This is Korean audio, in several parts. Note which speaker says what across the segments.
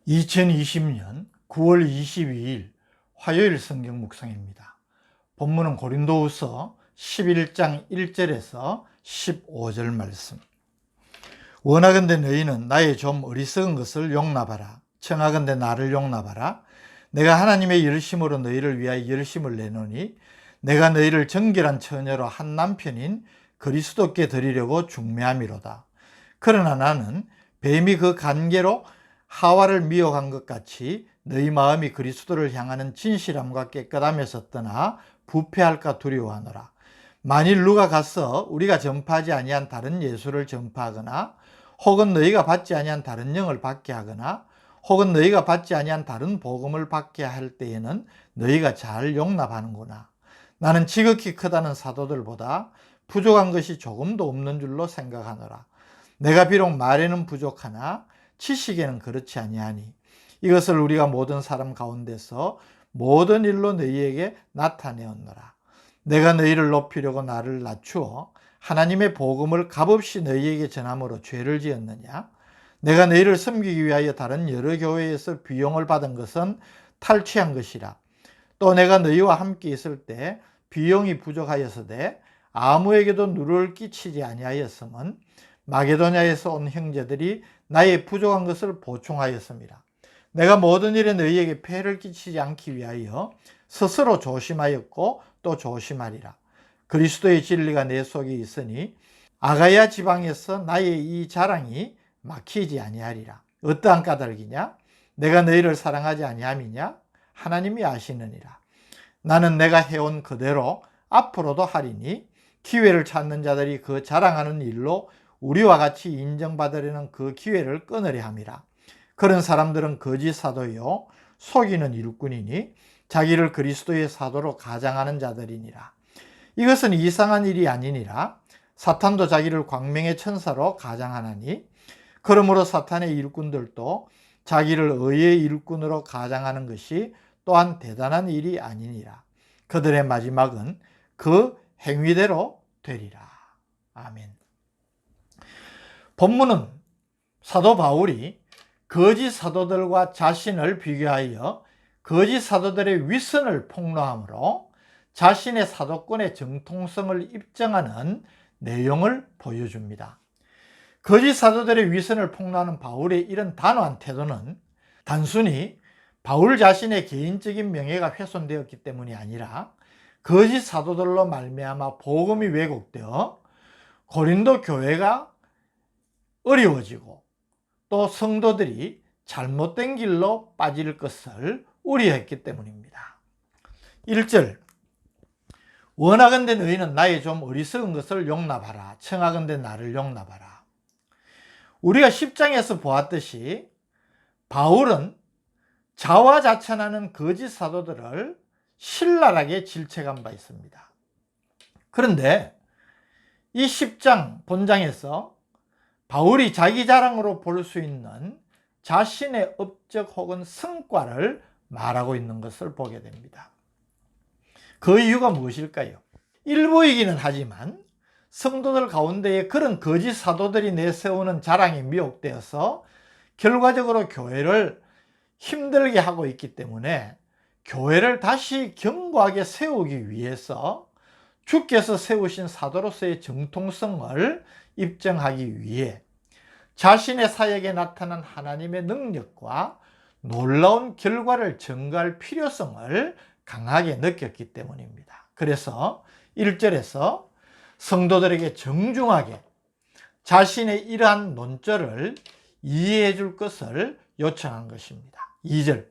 Speaker 1: 2020년 9월 22일 화요일 성경 묵상입니다. 본문은 고린도후서 11장 1절에서 15절 말씀. 원하건대 너희는 나의 좀 어리석은 것을 용납하라. 청하건대 나를 용납하라. 내가 하나님의 열심으로 너희를 위하여 열심을 내노니 내가 너희를 정결한 처녀로 한 남편인 그리스도께 드리려고 중매함이로다. 그러나 나는 뱀이 그 간계로 하와를 미혹한 것 같이 너희 마음이 그리스도를 향하는 진실함과 깨끗함에서 떠나 부패할까 두려워하노라. 만일 누가 가서 우리가 전파하지 아니한 다른 예수를 전파하거나 혹은 너희가 받지 아니한 다른 영을 받게 하거나 혹은 너희가 받지 아니한 다른 복음을 받게 할 때에는 너희가 잘 용납하는구나. 나는 지극히 크다는 사도들보다 부족한 것이 조금도 없는 줄로 생각하노라. 내가 비록 말에는 부족하나 지식에는 그렇지 아니하니 이것을 우리가 모든 사람 가운데서 모든 일로 너희에게 나타내었노라. 내가 너희를 높이려고 나를 낮추어 하나님의 복음을 값없이 너희에게 전함으로 죄를 지었느냐? 내가 너희를 섬기기 위하여 다른 여러 교회에서 비용을 받은 것은 탈취한 것이라. 또 내가 너희와 함께 있을 때 비용이 부족하여서되 아무에게도 누를 끼치지 아니하였음은 마게도냐에서 온 형제들이 나의 부족한 것을 보충하였습니다. 내가 모든 일에 너희에게 폐를 끼치지 않기 위하여 스스로 조심하였고 또 조심하리라. 그리스도의 진리가 내 속에 있으니 아가야 지방에서 나의 이 자랑이 막히지 아니하리라. 어떠한 까닭이냐? 내가 너희를 사랑하지 아니함이냐? 하나님이 아시느니라. 나는 내가 해온 그대로 앞으로도 하리니 기회를 찾는 자들이 그 자랑하는 일로 우리와 같이 인정받으려는 그 기회를 끊으려 함이라. 그런 사람들은 거짓 사도요 속이는 일꾼이니 자기를 그리스도의 사도로 가장하는 자들이니라. 이것은 이상한 일이 아니니라. 사탄도 자기를 광명의 천사로 가장하나니 그러므로 사탄의 일꾼들도 자기를 의의 일꾼으로 가장하는 것이 또한 대단한 일이 아니니라. 그들의 마지막은 그 행위대로 되리라. 아멘. 본문은 사도 바울이 거짓 사도들과 자신을 비교하여 거짓 사도들의 위선을 폭로함으로 자신의 사도권의 정통성을 입증하는 내용을 보여줍니다. 거짓 사도들의 위선을 폭로하는 바울의 이런 단호한 태도는 단순히 바울 자신의 개인적인 명예가 훼손되었기 때문이 아니라 거짓 사도들로 말미암아 복음이 왜곡되어 고린도 교회가 어려워지고 또 성도들이 잘못된 길로 빠질 것을 우려했기 때문입니다. 1절 원하건대 너희는 나의 좀 어리석은 것을 용납하라. 청하건대 나를 용납하라. 우리가 10장에서 보았듯이 바울은 자화자찬하는 거짓 사도들을 신랄하게 질책한 바 있습니다. 그런데 이 10장 본장에서 바울이 자기 자랑으로 볼 수 있는 자신의 업적 혹은 성과를 말하고 있는 것을 보게 됩니다. 그 이유가 무엇일까요? 일부이기는 하지만 성도들 가운데에 그런 거짓 사도들이 내세우는 자랑이 미혹되어서 결과적으로 교회를 힘들게 하고 있기 때문에 교회를 다시 견고하게 세우기 위해서 주께서 세우신 사도로서의 정통성을 입증하기 위해 자신의 사역에 나타난 하나님의 능력과 놀라운 결과를 증거할 필요성을 강하게 느꼈기 때문입니다. 그래서 1절에서 성도들에게 정중하게 자신의 이러한 논조를 이해해 줄 것을 요청한 것입니다. 2절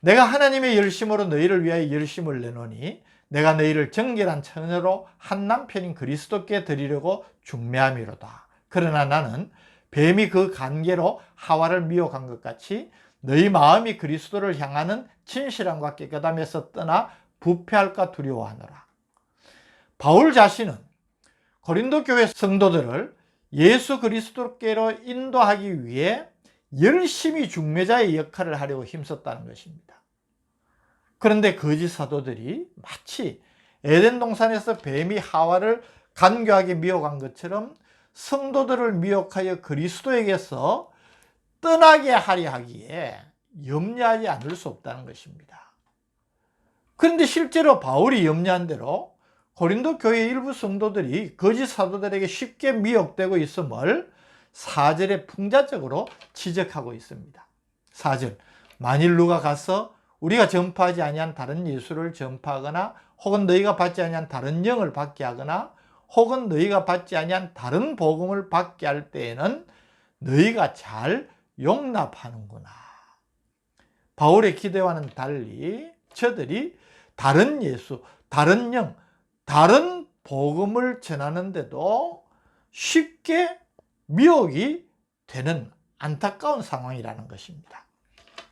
Speaker 1: 내가 하나님의 열심으로 너희를 위하여 열심을 내노니 내가 너희를 정결한 처녀로 한 남편인 그리스도께 드리려고 중매함이로다. 그러나 나는 뱀이 그 간계로 하와를 미혹한 것 같이 너희 마음이 그리스도를 향하는 진실함과 깨끗함에서 떠나 부패할까 두려워하노라. 바울 자신은 고린도 교회 성도들을 예수 그리스도께로 인도하기 위해 열심히 중매자의 역할을 하려고 힘썼다는 것입니다. 그런데 거짓 사도들이 마치 에덴 동산에서 뱀이 하와를 간교하게 미혹한 것처럼 성도들을 미혹하여 그리스도에게서 떠나게 하려 하기에 염려하지 않을 수 없다는 것입니다. 그런데 실제로 바울이 염려한 대로 고린도 교회 일부 성도들이 거짓 사도들에게 쉽게 미혹되고 있음을 4절에 풍자적으로 지적하고 있습니다. 4절, 만일 누가 가서 우리가 전파하지 아니한 다른 예수를 전파하거나 혹은 너희가 받지 아니한 다른 영을 받게 하거나 혹은 너희가 받지 아니한 다른 복음을 받게 할 때에는 너희가 잘 용납하는구나. 바울의 기대와는 달리 저들이 다른 예수, 다른 영, 다른 복음을 전하는데도 쉽게 미혹이 되는 안타까운 상황이라는 것입니다.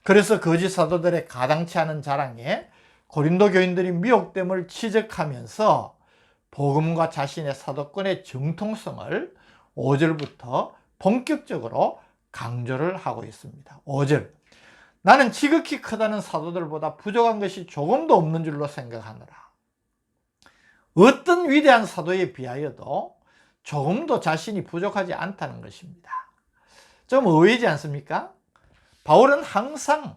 Speaker 1: 그래서 거짓 사도들의 가당치 않은 자랑에 고린도 교인들이 미혹됨을 지적하면서 복음과 자신의 사도권의 정통성을 5절부터 본격적으로 강조를 하고 있습니다. 5절, 나는 지극히 크다는 사도들보다 부족한 것이 조금도 없는 줄로 생각하노라. 어떤 위대한 사도에 비하여도 조금도 자신이 부족하지 않다는 것입니다. 좀 의외지 않습니까? 바울은 항상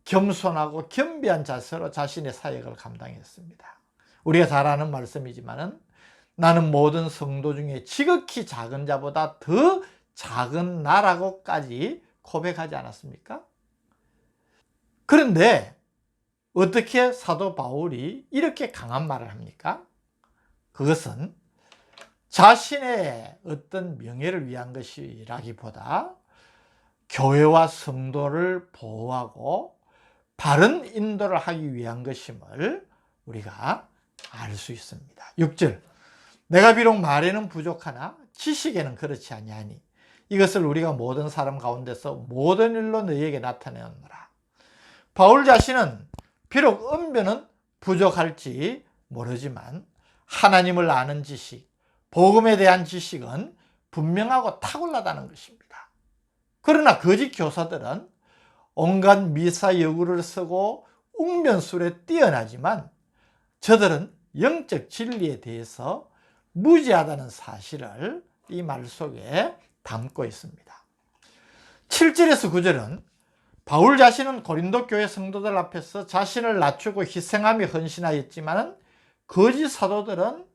Speaker 1: 겸손하고 겸비한 자세로 자신의 사역을 감당했습니다. 우리가 잘 아는 말씀이지만 나는 모든 성도 중에 지극히 작은 자보다 더 작은 나라고까지 고백하지 않았습니까? 그런데 어떻게 사도 바울이 이렇게 강한 말을 합니까? 그것은 자신의 어떤 명예를 위한 것이라기보다 교회와 성도를 보호하고 바른 인도를 하기 위한 것임을 우리가 알 수 있습니다. 6절, 내가 비록 말에는 부족하나 지식에는 그렇지 아니하니 이것을 우리가 모든 사람 가운데서 모든 일로 너희에게 나타내었노라. 바울 자신은 비록 언변은 부족할지 모르지만 하나님을 아는 지식, 복음에 대한 지식은 분명하고 탁월하다는 것입니다. 그러나 거짓 교사들은 온갖 미사여구를 쓰고 웅변술에 뛰어나지만 저들은 영적 진리에 대해서 무지하다는 사실을 이 말 속에 담고 있습니다. 7절에서 9절은 바울 자신은 고린도 교회 성도들 앞에서 자신을 낮추고 희생하며 헌신하였지만 거짓 사도들은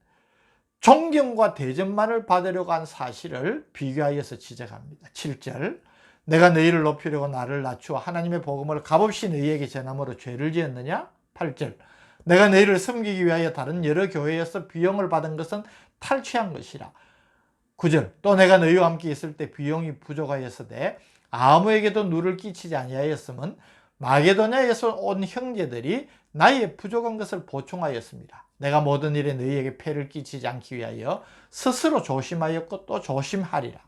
Speaker 1: 존경과 대접만을 받으려고 한 사실을 비교하여서 지적합니다. 7절, 내가 너희를 높이려고 나를 낮추어 하나님의 복음을 값없이 너희에게 전함으로 죄를 지었느냐? 8절, 내가 너희를 섬기기 위하여 다른 여러 교회에서 비용을 받은 것은 탈취한 것이라. 9절, 또 내가 너희와 함께 있을 때 비용이 부족하였으되 아무에게도 누를 끼치지 아니하였음은 마게도냐에서 온 형제들이 나의 부족한 것을 보충하였습니다. 내가 모든 일에 너희에게 폐를 끼치지 않기 위하여 스스로 조심하였고 또 조심하리라.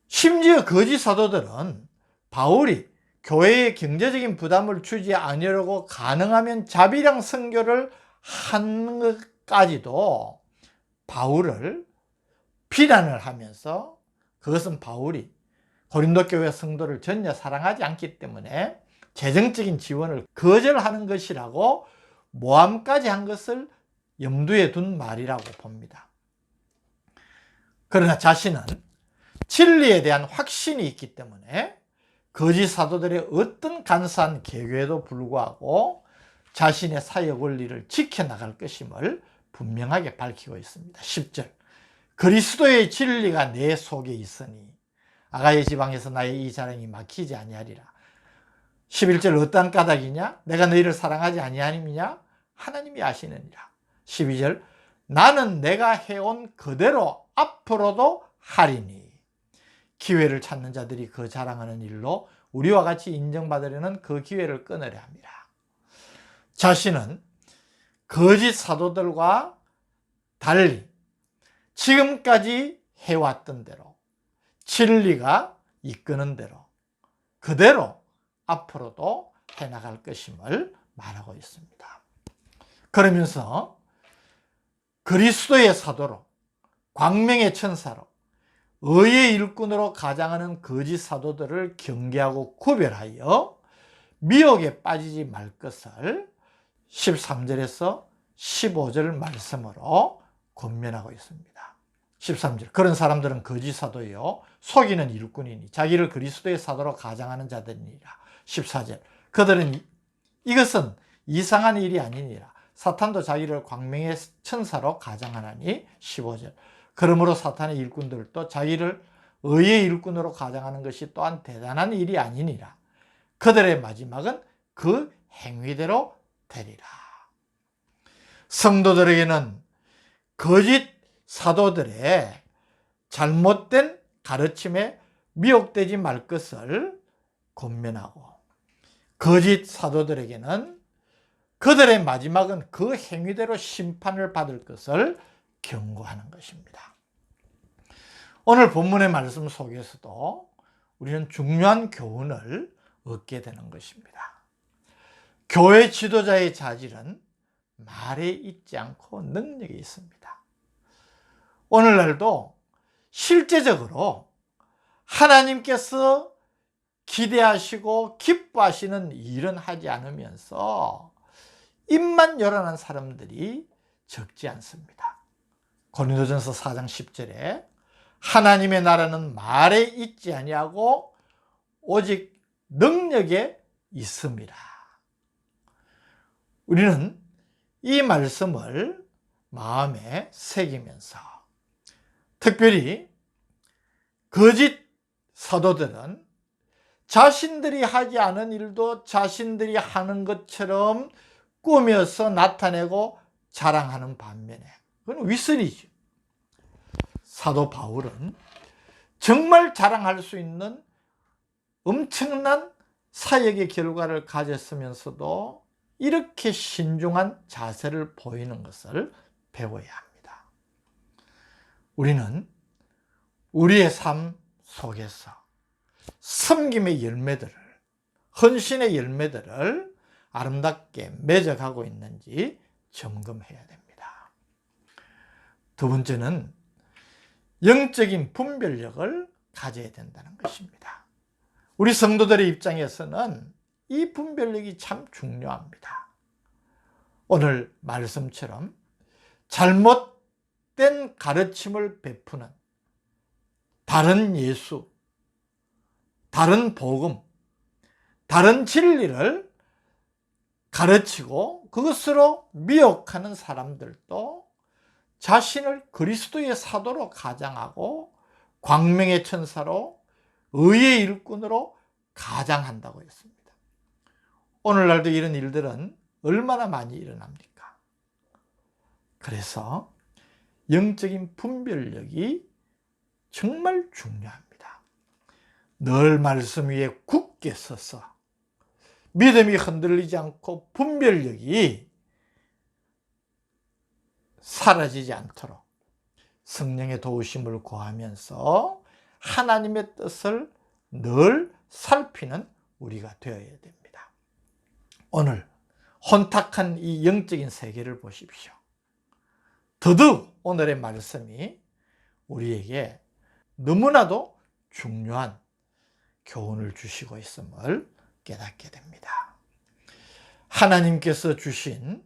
Speaker 1: 심지어 거짓 사도들은 바울이 교회에 경제적인 부담을 주지 않으려고 가능하면 자비랑 선교를 한 것까지도 바울을 비난을 하면서 그것은 바울이 고린도 교회 성도를 전혀 사랑하지 않기 때문에 재정적인 지원을 거절하는 것이라고 모함까지 한 것을 염두에 둔 말이라고 봅니다. 그러나 자신은 진리에 대한 확신이 있기 때문에 거짓 사도들의 어떤 간사한 계교에도 불구하고 자신의 사역 원리를 지켜나갈 것임을 분명하게 밝히고 있습니다. 10절, 그리스도의 진리가 내 속에 있으니 아가야 지방에서 나의 이 자랑이 막히지 아니하리라. 11절, 어떠한 까닭이냐? 내가 너희를 사랑하지 아니하느냐? 하나님이 아시느니라. 12절, 나는 내가 해온 그대로 앞으로도 하리니. 기회를 찾는 자들이 그 자랑하는 일로 우리와 같이 인정받으려는 그 기회를 끊으려 합니다. 자신은 거짓 사도들과 달리 지금까지 해왔던 대로 진리가 이끄는 대로 그대로 앞으로도 해나갈 것임을 말하고 있습니다. 그러면서 그리스도의 사도로, 광명의 천사로, 의의 일꾼으로 가장하는 거짓 사도들을 경계하고 구별하여 미혹에 빠지지 말 것을 13절에서 15절 말씀으로 권면하고 있습니다. 13절. 그런 사람들은 거짓 사도요 속이는 일꾼이니 자기를 그리스도의 사도로 가장하는 자들이니라. 14절. 그들은 이것은 이상한 일이 아니니라. 사탄도 자기를 광명의 천사로 가장하나니. 15절. 그러므로 사탄의 일꾼들도 자기를 의의 일꾼으로 가장하는 것이 또한 대단한 일이 아니니라. 그들의 마지막은 그 행위대로 되리라. 성도들에게는 거짓 사도들의 잘못된 가르침에 미혹되지 말 것을 권면하고, 거짓 사도들에게는 그들의 마지막은 그 행위대로 심판을 받을 것을 경고하는 것입니다. 오늘 본문의 말씀 속에서도 우리는 중요한 교훈을 얻게 되는 것입니다. 교회 지도자의 자질은 말에 있지 않고 능력에 있습니다. 오늘날도 실제적으로 하나님께서 기대하시고 기뻐하시는 일은 하지 않으면서 입만 열어난 사람들이 적지 않습니다. 고린도전서 4장 10절에 하나님의 나라는 말에 있지 아니하고 오직 능력에 있습니다. 우리는 이 말씀을 마음에 새기면서, 특별히 거짓 사도들은 자신들이 하지 않은 일도 자신들이 하는 것처럼 꾸며서 나타내고 자랑하는 반면에, 그건 윗선이죠. 사도 바울은 정말 자랑할 수 있는 엄청난 사역의 결과를 가졌으면서도 이렇게 신중한 자세를 보이는 것을 배워야 합니다. 우리는 우리의 삶 속에서 섬김의 열매들을, 헌신의 열매들을 아름답게 맺어가고 있는지 점검해야 됩니다. 두 번째는 영적인 분별력을 가져야 된다는 것입니다. 우리 성도들의 입장에서는 이 분별력이 참 중요합니다. 오늘 말씀처럼 잘못된 가르침을 베푸는 다른 예수, 다른 복음, 다른 진리를 가르치고 그것으로 미혹하는 사람들도 자신을 그리스도의 사도로 가장하고 광명의 천사로 의의 일꾼으로 가장한다고 했습니다. 오늘날도 이런 일들은 얼마나 많이 일어납니까? 그래서 영적인 분별력이 정말 중요합니다. 늘 말씀 위에 굳게 서서 믿음이 흔들리지 않고 분별력이 사라지지 않도록 성령의 도우심을 구하면서 하나님의 뜻을 늘 살피는 우리가 되어야 됩니다. 오늘 혼탁한 이 영적인 세계를 보십시오. 더더욱 오늘의 말씀이 우리에게 너무나도 중요한 교훈을 주시고 있음을 깨닫게 됩니다. 하나님께서 주신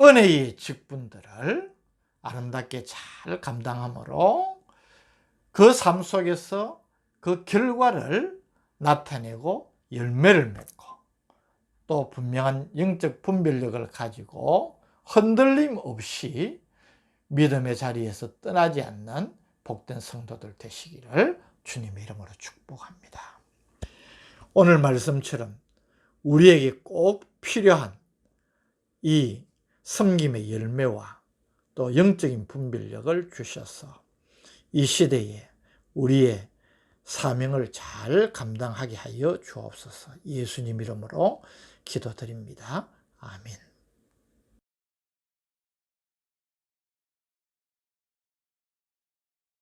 Speaker 1: 은혜의 직분들을 아름답게 잘 감당함으로 그 삶 속에서 그 결과를 나타내고 열매를 맺고 또 분명한 영적 분별력을 가지고 흔들림 없이 믿음의 자리에서 떠나지 않는 복된 성도들 되시기를 주님의 이름으로 축복합니다. 오늘 말씀처럼 우리에게 꼭 필요한 이 섬김의 열매와 또 영적인 분별력을 주셔서 이 시대에 우리의 사명을 잘 감당하게 하여 주옵소서. 예수님 이름으로 기도드립니다. 아멘.